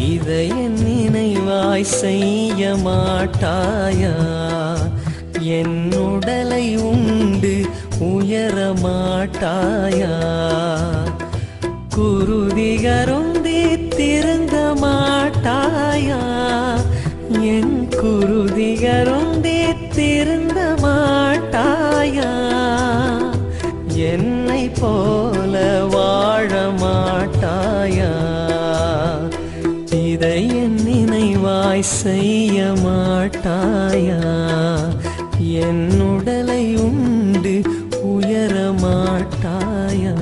இதை என் நினைவாய் செய்ய மாட்டாயா? என் உடலை உண்டு உயர மாட்டாயா? குருதிகருந்தி திருந்த மாட்டாயா? என் குருதிகருந்தி திருந்த மாட்டாயா? என்னை போல வாழ மாட்டாயா? இதை என் நினைவாய் செய்ய மாட்டாயா? என் உடலை உண்டு உயர மாட்டாயா?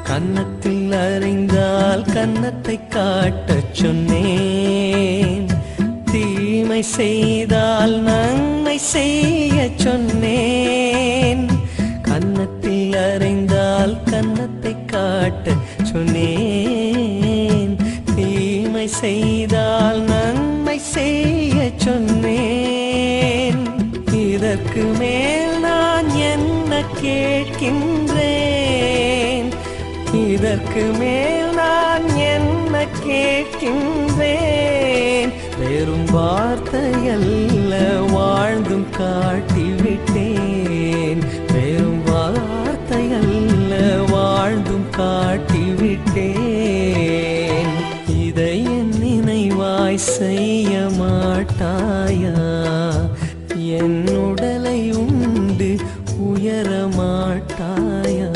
கன்னத்தில் அறிந்தால் கன்னத்தை காட்டச் சொன்னேன். தீமை செய்தால் நன்மை செய்ய சொன்னேன். கன்னத்தில் அறிந்தால் கன்னத்தை காட்டச் சொன்னேன். தீமை செய்தால் நன்மை செய்ய சொன்னேன். இதற்கு மேல் நான் என்ன கேட்கின்றேன்? இதற்கு மேல் நான் என்ன கேட்கின்றேன்? வெறும் வார்த்தையல்ல வாழ்ந்தும் காட்டிவிட்டேன். வெறும் வார்த்தையல்ல வாழ்ந்தும் காட்டிவிட்டேன். இதை என் நினைவாய் செய்ய மாட்டாயா? என் உடலை உண்டு உயர மாட்டாயா?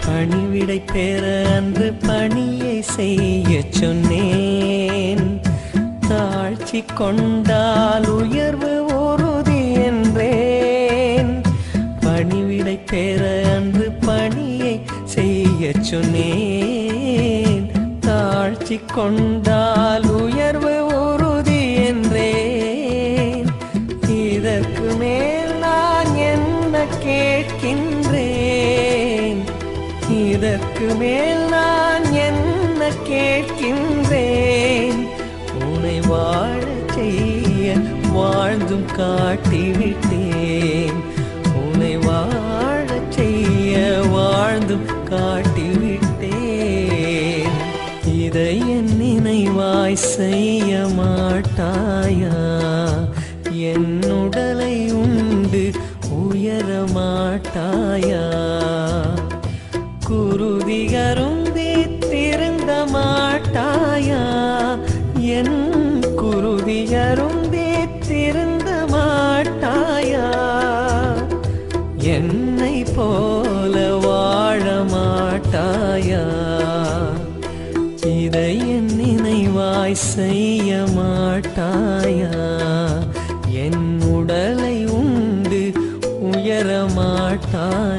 பணிவிடை பெற அன்று பணியை செய்ய சொன்னேன். தாழ்ச்சி கொண்டால் உயர்வு உறுதி என்றேன். பணிவிடை பெற அன்று பணியை செய்ய சொன்னேன். தாழ்ச்சி கொண்டால் உயர்வு உறுதி என்றேன். இதற்கு மேல் நான் என்ன கேட்கின்றேன்? இதற்கு மேல் நான் என்ன கேட்கின்றேன்? உன்னை வாழச் செய்ய வாழ்ந்தும் காட்டிவிட்டேன். உன்னை வாழச் செய்ய வாழ்ந்தும் காட்டிவிட்டேன். இதை என் நினைவாய் செய்ய மாட்டாயா? என் உடலை உண்டு உயர மாட்டாயா? குருதிகருந்தி திருந்த மாட்டாயா? என் குருதிகருந்தி திருந்த மாட்டாயா? என்னை போல வாழ மாட்டாயா? இதை என் நினைவாய் செய்ய மாட்டாயா? என் உடலை உண்டு உயர மாட்டாயா?